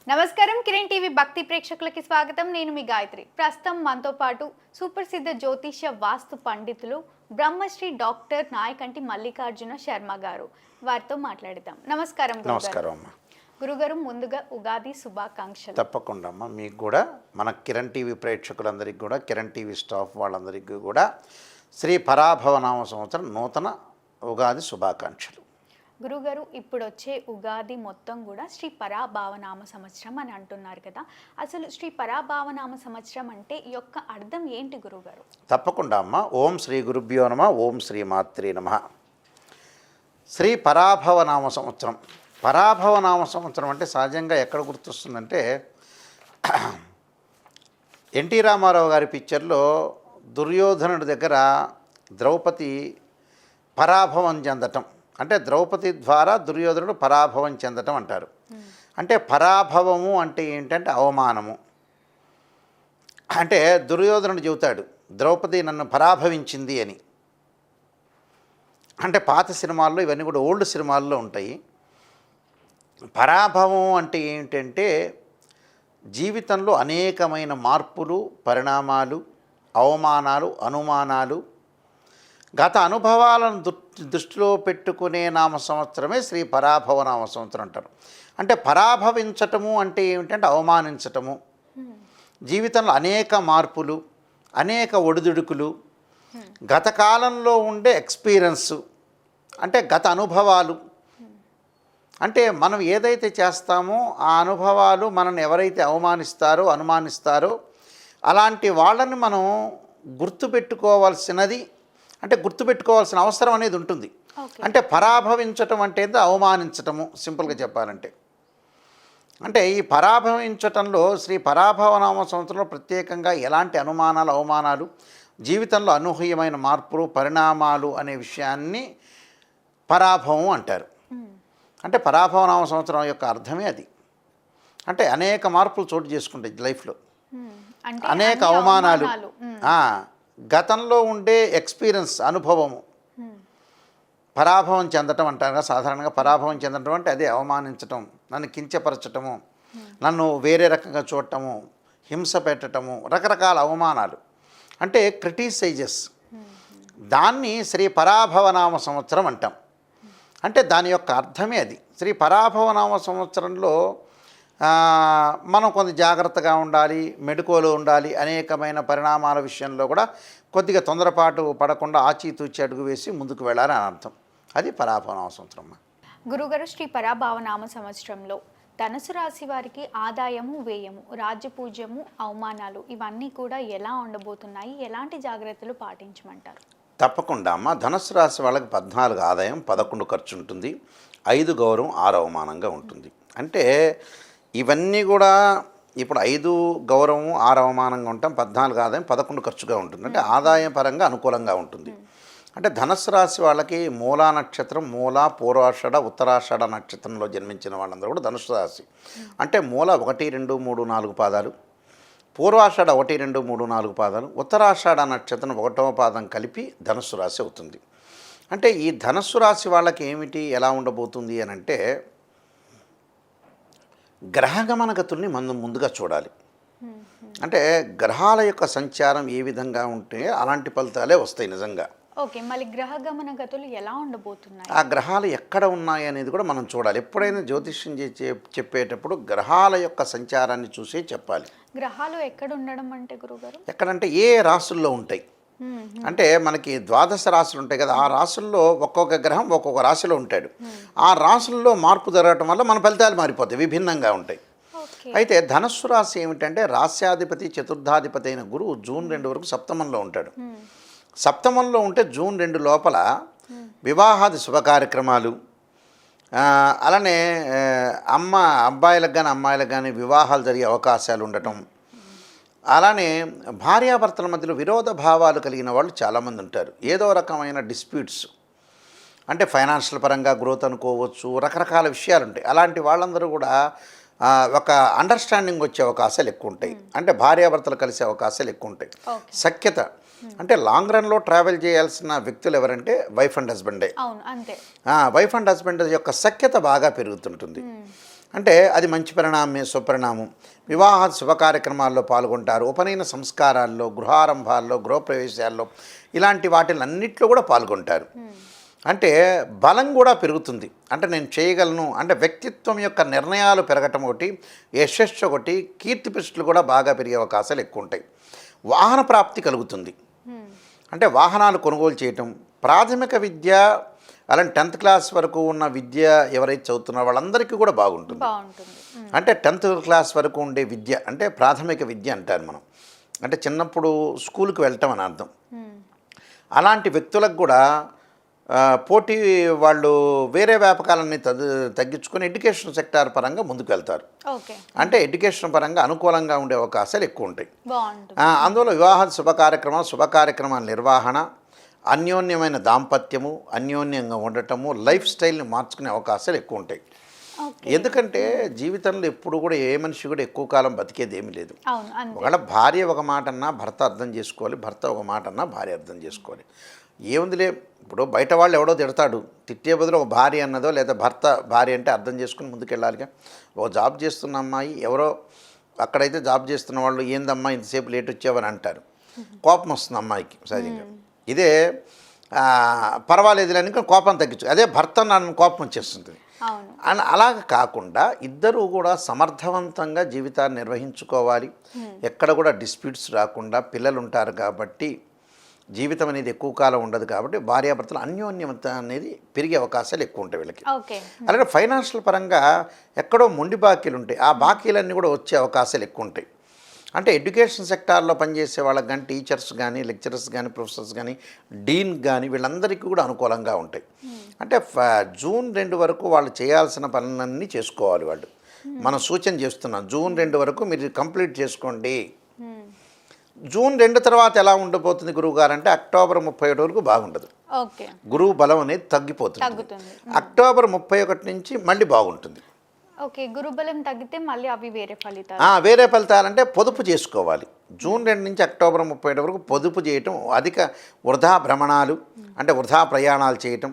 నమస్కారం కిరణ్ టీవీ భక్తి ప్రేక్షకులకి స్వాగతం. నేను మీ గాయత్రి. ప్రస్తుతం మనతో పాటు సుప్రసిద్ధ జ్యోతిష్య వాస్తు పండితులు బ్రహ్మశ్రీ డాక్టర్ నాయకంటి మల్లికార్జున శర్మ గారు. వారితో మాట్లాడదాం. నమస్కారం. నమస్కారం అమ్మా. గురుగారు, ముందుగా ఉగాది శుభాకాంక్షలు. తప్పకుండా అమ్మా. మీకు కూడా మన కిరణ్ టీవీ ప్రేక్షకులందరికీ కూడా, కిరణ్ టీవీ స్టాఫ్ వాళ్ళందరికీ కూడా శ్రీ పరాభవనామ సంవత్సరం నూతన ఉగాది శుభాకాంక్షలు. గురుగారు, ఇప్పుడు వచ్చే ఉగాది మొత్తం కూడా శ్రీ పరాభావనామ సంవత్సరం అని అంటున్నారు కదా, అసలు శ్రీ పరాభావనామ సంవత్సరం అంటే ఈ యొక్క అర్థం ఏంటి గురుగారు? తప్పకుండా అమ్మ. ఓం శ్రీ గురుభ్యో నమ, ఓం శ్రీ మాత్రే నమ. శ్రీ పరాభవనామ సంవత్సరం. పరాభవనామ సంవత్సరం అంటే సహజంగా ఎక్కడ గుర్తొస్తుందంటే ఎన్టీ రామారావు గారి పిక్చర్లో దుర్యోధనుడి దగ్గర ద్రౌపది పరాభవం చెందటం, అంటే ద్రౌపది ద్వారా దుర్యోధనుడు పరాభవం చెందటం అంటారు. అంటే పరాభవము అంటే ఏంటంటే అవమానము. అంటే దుర్యోధనుడు చెబుతాడు ద్రౌపది నన్ను పరాభవించింది అని. అంటే పాత సినిమాల్లో ఇవన్నీ కూడా ఓల్డ్ సినిమాల్లో ఉంటాయి. పరాభవం అంటే ఏంటంటే జీవితంలో అనేకమైన మార్పులు, పరిణామాలు, అవమానాలు, అనుమానాలు, గత అనుభవాలను దృష్టిలో పెట్టుకునే నామ సంవత్సరమే శ్రీ పరాభవనామ సంవత్సరం అంటారు. అంటే పరాభవించటము అంటే ఏమిటంటే అవమానించటము. జీవితంలో అనేక మార్పులు, అనేక ఒడిదుడుకులు, గత కాలంలో ఉండే ఎక్స్పీరియన్సు, అంటే గత అనుభవాలు. అంటే మనం ఏదైతే చేస్తామో ఆ అనుభవాలు మనల్ని ఎవరైతే అవమానిస్తారో, అనుమానిస్తారో అలాంటి వాళ్ళని మనం గుర్తుపెట్టుకోవాల్సినది, అంటే గుర్తుపెట్టుకోవాల్సిన అవసరం అనేది ఉంటుంది. అంటే పరాభవించటం అంటే అవమానించటము, సింపుల్గా చెప్పాలంటే. అంటే ఈ పరాభవించటంలో శ్రీ పరాభవనామ సంవత్సరంలో ప్రత్యేకంగా ఎలాంటి అనుమానాలు, అవమానాలు, జీవితంలో అనూహ్యమైన మార్పులు, పరిణామాలు అనే విషయాన్ని పరాభవం అంటారు. అంటే పరాభవనామ సంవత్సరం యొక్క అర్థమే అది. అంటే అనేక మార్పులు చోటు చేసుకుంటాయి లైఫ్లో, అనేక అవమానాలు, గతంలో ఉండే ఎక్స్పీరియన్స్, అనుభవము. పరాభవం చెందటం అంటారు సాధారణంగా. పరాభవం చెందటం అంటే అదే అవమానించటం, నన్ను కించపరచటము, నన్ను వేరే రకంగా చూడటము, హింస పెట్టటము, రకరకాల అవమానాలు, అంటే క్రిటిసైజెస్. దాన్ని శ్రీ పరాభవనామ సంవత్సరం అంటాం. అంటే దాని యొక్క అర్థమే అది. శ్రీ పరాభవనామ సంవత్సరంలో మనం కొంత జాగ్రత్తగా ఉండాలి, మెడుకోలు ఉండాలి. అనేకమైన పరిణామాల విషయంలో కూడా కొద్దిగా తొందరపాటు పడకుండా ఆచితూచి అడుగు వేసి ముందుకు వెళ్ళాలని అర్థం. అది పరాభవనామ సంవత్సరం. గురుగారు, శ్రీ పరాభవనామ సంవత్సరంలో ధనుసు రాశి వారికి ఆదాయము, వ్యయము, రాజ్యపూజ్యము, అవమానాలు ఇవన్నీ కూడా ఎలా ఉండబోతున్నాయి? ఎలాంటి జాగ్రత్తలు పాటించమంటారు? తప్పకుండా అమ్మ. ధనుసు రాశి వాళ్ళకి 14 ఆదాయం, 11 ఖర్చు ఉంటుంది, 5 గౌరవం, 6 అవమానంగా ఉంటుంది. అంటే ఇవన్నీ కూడా ఇప్పుడు 5 గౌరవం, 6 అవమానంగా ఉంటాం, 14 ఆదాయం, 11 ఖర్చుగా ఉంటుంది. అంటే ఆదాయం పరంగా అనుకూలంగా ఉంటుంది. అంటే ధనుసు రాశి వాళ్ళకి మూలా నక్షత్రం, మూల, పూర్వాషాఢ, ఉత్తరాషాఢ నక్షత్రంలో జన్మించిన వాళ్ళందరూ కూడా ధనుసు రాశి. అంటే మూల 1, 2, 3, 4 పాదాలు, పూర్వాషాఢ 1, 2, 3, 4 పాదాలు, ఉత్తరాషాఢ నక్షత్రం 1వ పాదం కలిపి ధనుస్సు రాశి అవుతుంది. అంటే ఈ ధనుస్సు రాశి వాళ్ళకి ఏమిటి, ఎలా ఉండబోతుంది అని అంటే గ్రహగమన గతుల్ని మనం ముందుగా చూడాలి. అంటే గ్రహాల యొక్క సంచారం ఏ విధంగా ఉంటే అలాంటి ఫలితాలే వస్తాయి నిజంగా. ఓకే, మళ్ళీ గ్రహగమన గతులు ఎలా ఉండబోతున్నాయి? ఆ గ్రహాలు ఎక్కడ ఉన్నాయి అనేది కూడా మనం చూడాలి. ఎప్పుడైనా జ్యోతిష్యం చెప్పేటప్పుడు గ్రహాల యొక్క సంచారాన్ని చూసే చెప్పాలి. గ్రహాలు ఎక్కడ ఉండడం అంటే గురుగారు? ఎక్కడంటే ఏ రాశుల్లో ఉంటాయి. అంటే మనకి 12 రాశులు ఉంటాయి కదా, ఆ రాశుల్లో ఒక్కొక్క గ్రహం ఒక్కొక్క రాశిలో ఉంటాడు. ఆ రాశుల్లో మార్పు జరగటం వల్ల మన ఫలితాలు మారిపోతాయి, విభిన్నంగా ఉంటాయి. అయితే ధనుస్సు రాశి ఏమిటంటే రాశ్యాధిపతి, చతుర్థాధిపతి అయిన గురువు జూన్ 2 వరకు సప్తమంలో ఉంటాడు. సప్తమంలో ఉంటే జూన్ 2 లోపల వివాహాది శుభ కార్యక్రమాలు, అలానే అబ్బాయిలకు కానీ అమ్మాయిలకు కానీ వివాహాలు జరిగే అవకాశాలు ఉండటం, అలానే భార్యాభర్తల మధ్యలో విరోధ భావాలు కలిగిన వాళ్ళు చాలామంది ఉంటారు. ఏదో రకమైన డిస్ప్యూట్స్, అంటే ఫైనాన్షియల్ పరంగా గ్రోత్ అనుకోవచ్చు, రకరకాల విషయాలు ఉంటాయి. అలాంటి వాళ్ళందరూ కూడా ఒక అండర్స్టాండింగ్ వచ్చే అవకాశాలు ఎక్కువ ఉంటాయి. అంటే భార్యాభర్తలు కలిసే అవకాశాలు ఎక్కువ ఉంటాయి. సఖ్యత, అంటే లాంగ్ రన్లో ట్రావెల్ చేయాల్సిన వ్యక్తులు ఎవరంటే వైఫ్ అండ్ హస్బెండే. అవును, అంతే. వైఫ్ అండ్ హస్బెండ్ యొక్క సఖ్యత బాగా పెరుగుతుంటుంది. అంటే అది మంచి పరిణామమే, సుపరిణామం. వివాహ శుభ కార్యక్రమాల్లో పాల్గొంటారు, ఉపనయన సంస్కారాల్లో, గృహారంభాల్లో, గృహప్రవేశాల్లో, ఇలాంటి వాటిలన్నింటిలో కూడా పాల్గొంటారు. అంటే బలం కూడా పెరుగుతుంది. అంటే నేను చేయగలను అంటే వ్యక్తిత్వం యొక్క నిర్ణయాలు పెరగటం ఒకటి, యశస్సు ఒకటి, కీర్తి ప్రతిష్టలు కూడా బాగా పెరిగే అవకాశాలు ఎక్కువ ఉంటాయి. వాహన ప్రాప్తి కలుగుతుంది. అంటే వాహనాలు కొనుగోలు చేయటం, ప్రాథమిక విద్య అలాంటి 10th క్లాస్ వరకు ఉన్న విద్య ఎవరైతే చదువుతున్నారో వాళ్ళందరికీ కూడా బాగుంటుంది. అంటే 10th క్లాస్ వరకు ఉండే విద్య అంటే ప్రాథమిక విద్య అంటారు మనం. అంటే చిన్నప్పుడు స్కూల్కి వెళ్ళటం అని అర్థం. అలాంటి వ్యక్తులకు కూడా పోటీ వాళ్ళు వేరే వ్యాపకాలన్నీ తగ్గించుకొని ఎడ్యుకేషన్ సెక్టార్ పరంగా ముందుకు వెళ్తారు. అంటే ఎడ్యుకేషన్ పరంగా అనుకూలంగా ఉండే అవకాశాలు ఎక్కువ ఉంటాయి. అందువల్ల వివాహ శుభ కార్యక్రమాల నిర్వహణ, అన్యోన్యమైన దాంపత్యము, అన్యోన్యంగా ఉండటము, లైఫ్ స్టైల్ని మార్చుకునే అవకాశాలు ఎక్కువ ఉంటాయి. ఎందుకంటే జీవితంలో ఎప్పుడు కూడా ఏ మనిషి కూడా ఎక్కువ కాలం బతికేది ఏమీ లేదు. ఒకవేళ భార్య ఒక మాట అన్నా భర్త అర్థం చేసుకోవాలి, భర్త ఒక మాట అన్నా భార్య అర్థం చేసుకోవాలి. ఏముందిలే, ఇప్పుడు బయట వాళ్ళు ఎవడో తిడతాడు, తిట్టే బదులు ఒక భార్య అన్నదో లేదా భర్త భార్య అంటే అర్థం చేసుకుని ముందుకెళ్ళాలిగా. ఒక జాబ్ చేస్తున్న అమ్మాయి ఎవరో అక్కడైతే జాబ్ చేస్తున్న వాళ్ళు ఏందమ్మా ఇంతసేపు లేట్ వచ్చావని అంటారు, కోపం వస్తుంది అమ్మాయికి సహజంగా. ఇదే పర్వాలేదు అని కోపం తగ్గించు, అదే భర్త నన్ను కోపం వచ్చేస్తుంది. అని అలాగ కాకుండా ఇద్దరూ కూడా సమర్థవంతంగా జీవితాన్ని నిర్వహించుకోవాలి. ఎక్కడ కూడా డిస్ప్యూట్స్ రాకుండా, పిల్లలు ఉంటారు కాబట్టి జీవితం అనేది ఎక్కువ కాలం ఉండదు కాబట్టి భార్యాభర్తల అన్యోన్యత అనేది పెరిగే అవకాశాలు ఎక్కువ ఉంటాయి వీళ్ళకి. అలాగే ఫైనాన్షియల్ పరంగా ఎక్కడో మొండి బాకీలు ఉంటాయి, ఆ బాకీలన్నీ కూడా వచ్చే అవకాశాలు ఎక్కువ ఉంటాయి. అంటే ఎడ్యుకేషన్ సెక్టార్లో పనిచేసే వాళ్ళకి కానీ, టీచర్స్ కానీ, లెక్చరర్స్ కానీ, ప్రొఫెసర్స్ కానీ, డీన్ కానీ వీళ్ళందరికీ కూడా అనుకూలంగా ఉంటాయి. అంటే జూన్ 2 వరకు వాళ్ళు చేయాల్సిన పనులన్నీ చేసుకోవాలి. వాళ్ళు మనం సూచన చేస్తున్నాం, జూన్ 2 వరకు మీరు కంప్లీట్ చేసుకోండి. జూన్ 2 తర్వాత ఎలా ఉండబోతుంది గురువు గారు అంటే అక్టోబర్ 31 వరకు బాగుండదు. గురువు బలం అనేది తగ్గిపోతుంది. అక్టోబర్ 31 నుంచి మళ్ళీ బాగుంటుంది. గురుబలం తగ్గితే మళ్ళీ అవి వేరే ఫలితాలు. వేరే ఫలితాలంటే పొదుపు చేసుకోవాలి. జూన్ 2 నుంచి అక్టోబర్ 31 వరకు పొదుపు చేయటం, అధిక వృధా భ్రమణాలు అంటే వృధా ప్రయాణాలు చేయటం,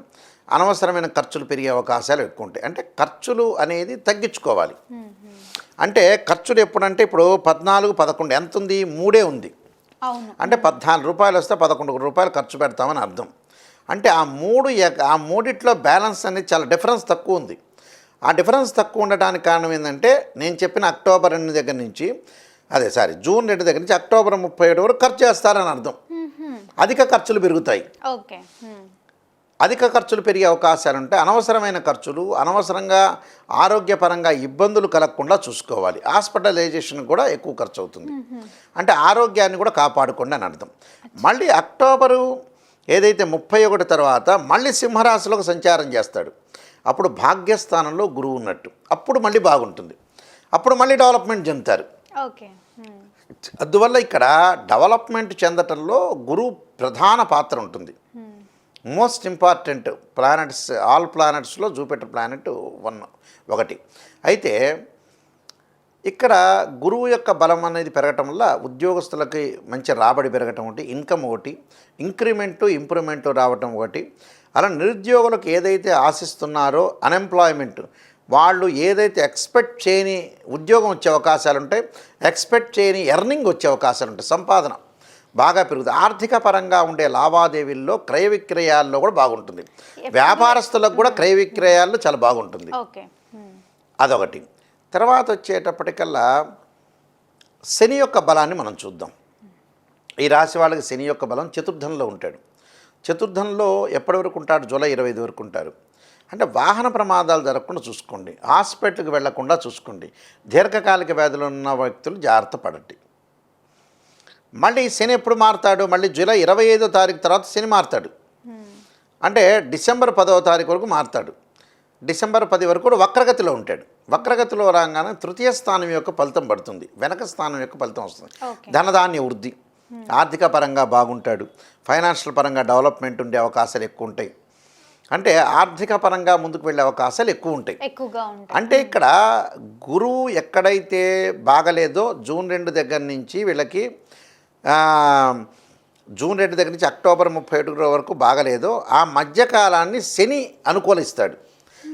అనవసరమైన ఖర్చులు పెరిగే అవకాశాలు ఎక్కువ ఉంటాయి. అంటే ఖర్చులు అనేది తగ్గించుకోవాలి. అంటే ఖర్చులు ఎప్పుడంటే ఇప్పుడు 14, 11 ఎంత ఉంది, 3 ఉంది. అంటే 14 రూపాయలు వస్తే 11 రూపాయలు ఖర్చు పెడతామని అర్థం. అంటే ఆ మూడిట్లో బ్యాలెన్స్ అనేది చాలా డిఫరెన్స్ తక్కువ ఉంది. ఆ డిఫరెన్స్ తక్కువ ఉండడానికి కారణం ఏంటంటే నేను చెప్పిన అక్టోబర్ 2 దగ్గర నుంచి జూన్ 2 దగ్గర నుంచి అక్టోబర్ 31 వరకు ఖర్చు చేస్తారని అర్థం. అధిక ఖర్చులు పెరుగుతాయి. అధిక ఖర్చులు పెరిగే అవకాశాలు ఉంటాయి. అనవసరమైన ఖర్చులు, అనవసరంగా ఆరోగ్యపరంగా ఇబ్బందులు కలగకుండా చూసుకోవాలి. హాస్పిటలైజేషన్ కూడా ఎక్కువ ఖర్చు అవుతుంది. అంటే ఆరోగ్యాన్ని కూడా కాపాడుకోండి అని అర్థం. మళ్ళీ అక్టోబరు ఏదైతే 31 తర్వాత మళ్ళీ సింహరాశిలోకి సంచారం చేస్తాడు. అప్పుడు భాగ్యస్థానంలో గురువు ఉన్నట్టు, అప్పుడు మళ్ళీ బాగుంటుంది. అప్పుడు మళ్ళీ డెవలప్మెంట్ చెందుతారు. అందువల్ల ఇక్కడ డెవలప్మెంట్ చెందటంలో గురువు ప్రధాన పాత్ర ఉంటుంది. మోస్ట్ ఇంపార్టెంట్ ప్లానెట్స్, ఆల్ ప్లానెట్స్లో జూపిటర్ ప్లానెట్ ఒకటి. అయితే ఇక్కడ గురువు యొక్క బలం అనేది పెరగటం వల్ల ఉద్యోగస్తులకి మంచి రాబడి పెరగటం ఒకటి, ఇన్కమ్ ఒకటి, ఇంక్రిమెంటు ఇంప్రూవ్మెంటు రావటం ఒకటి. అలా నిరుద్యోగులకు ఏదైతే ఆశిస్తున్నారో అన్ఎంప్లాయ్మెంట్, వాళ్ళు ఏదైతే ఎక్స్పెక్ట్ చేయని ఉద్యోగం వచ్చే అవకాశాలు ఉంటాయి, ఎక్స్పెక్ట్ చేయని ఎర్నింగ్ వచ్చే అవకాశాలు ఉంటాయి, సంపాదన బాగా పెరుగుతుంది. ఆర్థిక పరంగా ఉండే లావాదేవీల్లో, క్రయ విక్రయాల్లో కూడా బాగుంటుంది. వ్యాపారస్తులకు కూడా క్రయ విక్రయాల్లో చాలా బాగుంటుంది. అదొకటి. తర్వాత వచ్చేటప్పటికల్లా శని యొక్క బలాన్ని మనం చూద్దాం. ఈ రాశి వాళ్ళకి శని యొక్క బలం చతుర్థంలో ఉంటాడు. చతుర్థంలో ఎప్పటి వరకు ఉంటాడు? జూలై 25 వరకు ఉంటారు. అంటే వాహన ప్రమాదాలు జరగకుండా చూసుకోండి, హాస్పిటల్కి వెళ్లకుండా చూసుకోండి, దీర్ఘకాలిక వ్యాధులు ఉన్న వ్యక్తులు జాగ్రత్త పడండి. మళ్ళీ శని ఎప్పుడు మారుతాడు? మళ్ళీ జూలై 25వ తారీఖు తర్వాత శని మారుతాడు. అంటే డిసెంబర్ 10వ తారీఖు వరకు మారుతాడు. డిసెంబర్ 10 వరకు కూడా వక్రగతిలో ఉంటాడు. వక్రగతిలో రాగానే తృతీయ స్థానం యొక్క ఫలితం పడుతుంది, వెనక స్థానం యొక్క ఫలితం వస్తుంది. ధనధాన్య వృద్ధి, ఆర్థిక పరంగా బాగుంటాడు, ఫైనాన్షియల్ పరంగా డెవలప్మెంట్ ఉండే అవకాశాలు ఎక్కువ ఉంటాయి. అంటే ఆర్థిక పరంగా ముందుకు వెళ్ళే అవకాశాలు ఎక్కువ ఉంటాయి. అంటే ఇక్కడ గురువు ఎక్కడైతే బాగలేదో జూన్ 2 దగ్గర నుంచి వీళ్ళకి జూన్ 2 దగ్గర నుంచి అక్టోబర్ 31 వరకు బాగలేదో ఆ మధ్యకాలాన్ని శని అనుకూలిస్తాడు.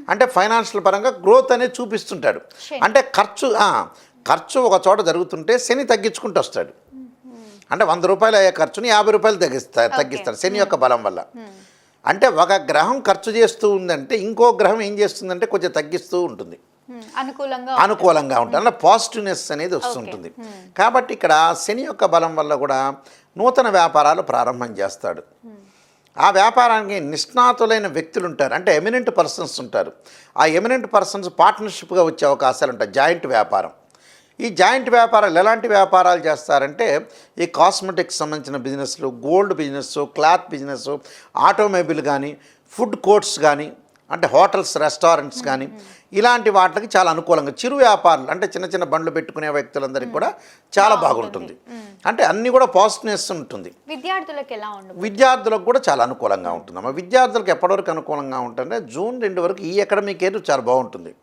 అంటే ఫైనాన్షియల్ పరంగా గ్రోత్ అనేది చూపిస్తుంటాడు. శని. అంటే ఖర్చు ఒక చోట జరుగుతుంటే శని తగ్గించుకుంటూ వస్తాడు. అంటే 100 రూపాయలు అయ్యే ఖర్చుని 50 రూపాయలు తగ్గిస్తాడు శని యొక్క బలం వల్ల. అంటే ఒక గ్రహం ఖర్చు చేస్తూ ఉందంటే ఇంకో గ్రహం ఏం చేస్తుందంటే కొంచెం తగ్గిస్తూ ఉంటుంది, అనుకూలంగా ఉంటుంది. అలా పాజిటివ్నెస్ అనేది వస్తుంటుంది. కాబట్టి ఇక్కడ శని యొక్క బలం వల్ల కూడా నూతన వ్యాపారాలు ప్రారంభం చేస్తాడు. ఆ వ్యాపారానికి నిష్ణాతులైన వ్యక్తులు ఉంటారు, అంటే ఎమినెంట్ పర్సన్స్ ఉంటారు. ఆ ఎమినెంట్ పర్సన్స్ పార్ట్నర్షిప్గా వచ్చే అవకాశాలు ఉంటాయి. జాయింట్ వ్యాపారం, ఈ జాయింట్ వ్యాపారాలు ఎలాంటి వ్యాపారాలు చేస్తారంటే ఈ కాస్మెటిక్స్ సంబంధించిన బిజినెస్లు, gold business, cloth business, automobile కానీ, ఫుడ్ కోర్ట్స్ కానీ, అంటే హోటల్స్, రెస్టారెంట్స్ కానీ ఇలాంటి వాటికి చాలా అనుకూలంగా, చిరు వ్యాపారాలు అంటే చిన్న చిన్న బండ్లు పెట్టుకునే వ్యక్తులందరికీ కూడా చాలా బాగుంటుంది. అంటే అన్నీ కూడా పాజిటివ్నెస్ ఉంటుంది. విద్యార్థులకు ఎలా ఉంటుంది? విద్యార్థులకు కూడా చాలా అనుకూలంగా ఉంటుందమ్మా. విద్యార్థులకు ఎప్పటివరకు అనుకూలంగా ఉంటుందంటే జూన్ 2 వరకు ఈ అకాడమిక్ ఇయర్ చాలా బాగుంటుంది.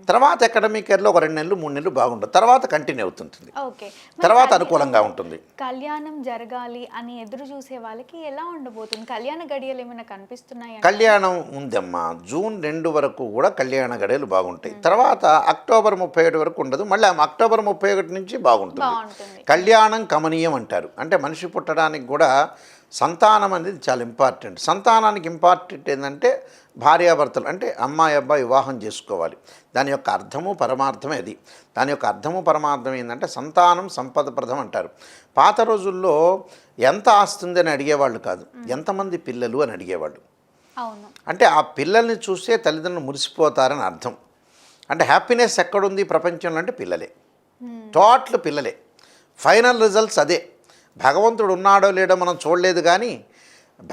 తర్వాత అకాడమిక్ ఇయర్లో ఒక 2 నెలలు 3 నెలలు బాగుంటుంది, తర్వాత కంటిన్యూ అవుతుంటుంది, తర్వాత అనుకూలంగా ఉంటుంది. కళ్యాణం జరగాలి అని ఎదురు చూసే వాళ్ళకి ఎలా ఉండబోతుంది? కళ్యాణ గడియలు ఏమైనా కనిపిస్తున్నాయి? కళ్యాణం ఉందమ్మా. జూన్ 2 వరకు కూడా కళ్యాణ గడియలు బాగుంటాయి. తర్వాత అక్టోబర్ 31 వరకు ఉండదు, మళ్ళీ అక్టోబర్ 31 నుంచి బాగుంటుంది. కళ్యాణం కమనీయం అంటారు. అంటే మనిషి పుట్టడానికి కూడా సంతానం అనేది చాలా ఇంపార్టెంట్. సంతానానికి ఇంపార్టెంట్ ఏంటంటే భార్యాభర్తలు, అంటే అమ్మాయి అబ్బాయి వివాహం చేసుకోవాలి. దాని యొక్క అర్థము పరమార్థమే అది. దాని యొక్క అర్థము పరమార్థం ఏంటంటే సంతానం సంపదప్రదం అంటారు. పాత రోజుల్లో ఎంత ఆస్తుంది అని అడిగేవాళ్ళు కాదు, ఎంతమంది పిల్లలు అని అడిగేవాళ్ళు. అంటే ఆ పిల్లల్ని చూస్తే తల్లిదండ్రులు మురిసిపోతారని అర్థం. అంటే హ్యాపీనెస్ ఎక్కడుంది ప్రపంచంలో అంటే పిల్లలే, టోటల్ పిల్లలే. ఫైనల్ రిజల్ట్స్ అదే. భగవంతుడు ఉన్నాడో లేడో మనం చూడలేదు, కానీ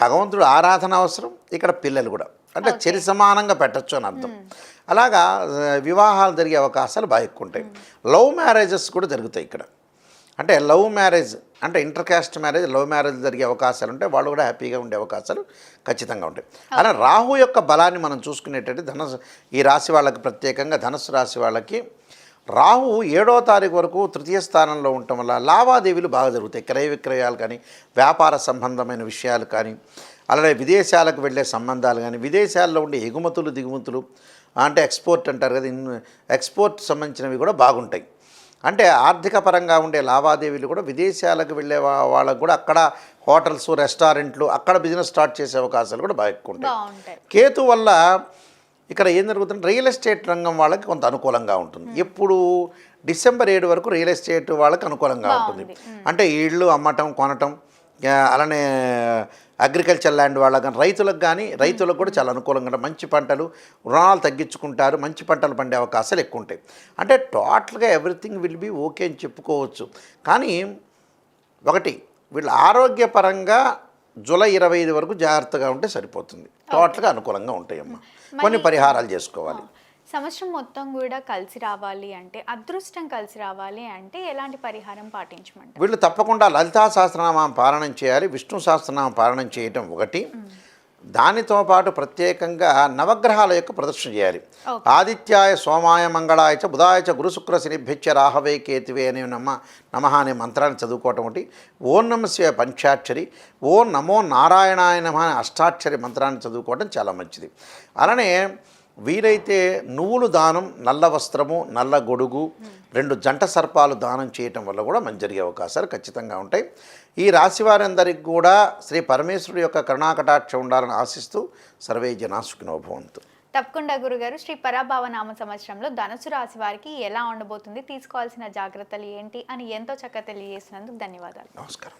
భగవంతుడు ఆరాధన అవసరం. ఇక్కడ పిల్లలు కూడా అంటే చెరి సమానంగా పెట్టచ్చు అని అర్థం. అలాగా వివాహాలు జరిగే అవకాశాలు బాగా ఎక్కువ ఉంటాయి. లవ్ మ్యారేజెస్ కూడా జరుగుతాయి ఇక్కడ. అంటే లవ్ మ్యారేజ్ అంటే inter caste marriage, love marriage జరిగే అవకాశాలు ఉంటాయి. వాళ్ళు కూడా హ్యాపీగా ఉండే అవకాశాలు ఖచ్చితంగా ఉంటాయి. అలా రాహు యొక్క బలాన్ని మనం చూసుకునేటట్టు ఈ రాశి వాళ్ళకి, ప్రత్యేకంగా ధనుసు రాశి వాళ్ళకి రాహు 7వ తారీఖు వరకు తృతీయ స్థానంలో ఉండటం వల్ల లావాదేవీలు బాగా జరుగుతాయి. క్రయ విక్రయాలు కానీ, వ్యాపార సంబంధమైన విషయాలు కానీ, అలాగే విదేశాలకు వెళ్ళే సంబంధాలు కానీ, విదేశాల్లో ఉండే ఎగుమతులు దిగుమతులు, అంటే ఎక్స్పోర్ట్ అంటారు కదా, ఎక్స్పోర్ట్ సంబంధించినవి కూడా బాగుంటాయి. అంటే ఆర్థిక పరంగా ఉండే లావాదేవీలు కూడా విదేశాలకు వెళ్ళే వాళ్ళకు కూడా అక్కడ హోటల్స్, రెస్టారెంట్లు, అక్కడ బిజినెస్ స్టార్ట్ చేసే అవకాశాలు కూడా బాగా ఎక్కువ ఉంటాయి. కేతు వల్ల ఇక్కడ ఏం జరుగుతుంది, రియల్ ఎస్టేట్ రంగం వాళ్ళకి కొంత అనుకూలంగా ఉంటుంది. ఎప్పుడు డిసెంబర్ 7 వరకు రియల్ ఎస్టేట్ వాళ్ళకి అనుకూలంగా ఉంటుంది. అంటే ఇళ్ళు అమ్మటం, కొనటం, అలానే అగ్రికల్చర్ ల్యాండ్ వాళ్ళకి కానీ, రైతులకు కూడా చాలా అనుకూలంగా ఉంటుంది. మంచి పంటలు, రుణాలు తగ్గించుకుంటారు, మంచి పంటలు పండే అవకాశాలు ఎక్కువ ఉంటాయి. అంటే టోటల్గా ఎవ్రీథింగ్ విల్ బీ ఓకే అని చెప్పుకోవచ్చు. కానీ ఒకటి, వీళ్ళ ఆరోగ్యపరంగా జూలై 25 వరకు జాగ్రత్తగా ఉంటే సరిపోతుంది. టోటల్గా అనుకూలంగా ఉంటాయమ్మా. కొన్ని పరిహారాలు చేసుకోవాలి. సంవత్సరం మొత్తం కూడా కలిసి రావాలి అంటే, అదృష్టం కలిసి రావాలి అంటే ఎలాంటి పరిహారం పాటించమంటారు? వీళ్ళు తప్పకుండా లలితా సహస్రనామం పారాయణం చేయాలి. విష్ణు సహస్రనామం పారాయణం చేయటం ఒకటి. దానితో పాటు ప్రత్యేకంగా నవగ్రహాల యొక్క ప్రదర్శన చేయాలి. ఆదిత్యాయ, సోమాయ, మంగళాయ చ, బుధాయ చ, గురు శుక్ర శనిభ్యచ్చ రాహవే కేతువే అనే నమః అనే మంత్రాన్ని చదువుకోవటం ఒకటి. ఓం నమ శివాయ పంచాక్షరి, ఓం నమో నారాయణాయ నమః అనే అష్టాక్షరి మంత్రాన్ని చదువుకోవటం చాలా మంచిది. అలానే వీలైతే నువ్వులు దానం, నల్ల వస్త్రము, నల్ల గొడుగు, 2 జంట సర్పాలు దానం చేయటం వల్ల కూడా మంచి జరిగే అవకాశాలు ఖచ్చితంగా ఉంటాయి. ఈ రాశి వారందరికీ కూడా శ్రీ పరమేశ్వరుడు యొక్క కరుణాకటాక్షం ఉండాలని ఆశిస్తూ సర్వే జనా సుఖినో భవంతు. తప్పకుండా గురుగారు, శ్రీ పరాభవ నామ సంవత్సరంలో ధనుసు రాశి వారికి ఎలా ఉండబోతుంది, తీసుకోవాల్సిన జాగ్రత్తలు ఏంటి అని ఎంతో చక్కగా తెలియజేసినందుకు ధన్యవాదాలు. నమస్కారం.